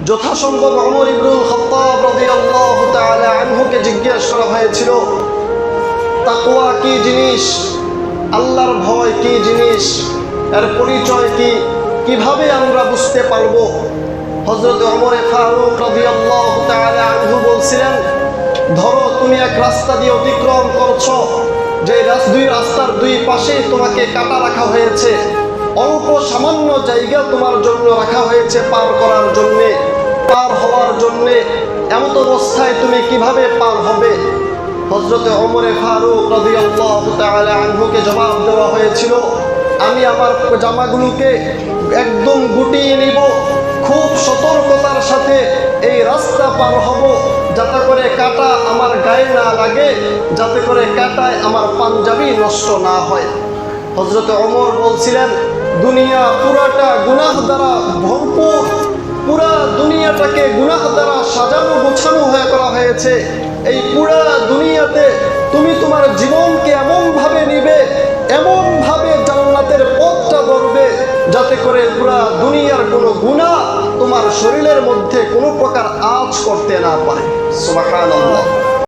যথাসম্ভব ওমর ইবনুল খাত্তাব রাদিয়াল্লাহু তাআলা আনহুকে জিজ্ঞেস করা হয়েছিল, তাকওয়া কি জিনিস, আল্লাহর ভয় কি জিনিস, এর পরিচয় কি, কিভাবে আমরা বুঝতে পারবো? হযরত ওমর ফারুক রাদিয়াল্লাহু তাআলা আনহু বলছিলেন, ধরো তুমি এক রাস্তা দিয়ে অতিক্রম করছো, যে দুই রাস্তার দুই পাশে তোমাকে কাটা রাখা হয়েছে, অল্প সামান্য জায়গা তোমার জন্য রাখা হয়েছে পার করার জন্যে, পার হওয়ার জন্যে। এমত অবস্থায় তুমি কিভাবে পার হবে? হযরতে ওমর ফারুক রাদিয়াল্লাহু তাআলা আনহুকে জবাব দেওয়া হয়েছিল, আমি আমার জামাগুলোকে একদম গুটিয়ে নিব, খুব সতর্কতার সাথে এই রাস্তা পার হব, যাতে করে কাঁটা আমার গায়ে না লাগে, যাতে করে কাঁটায় আমার পাঞ্জাবি নষ্ট না হয়। হযরতে ওমর বলছিলেন, দুনিয়া পুরাটা গুনাহ দ্বারা ভরপুর, পুরা দুনিয়াটাকে গুনাহ দ্বারা সাজানো গোছানো হয়ে করা হয়েছে। এই পুরা দুনিয়াতে তুমি তোমার জীবনকে এমনভাবে নিবে, এমনভাবে জান্নাতের পথটা ধরবে, যাতে করে পুরা দুনিয়ার কোনো গুনাহ তোমার শরীরের মধ্যে কোনো প্রকার আঁচ করতে না পারে। সুবহানাল্লাহ।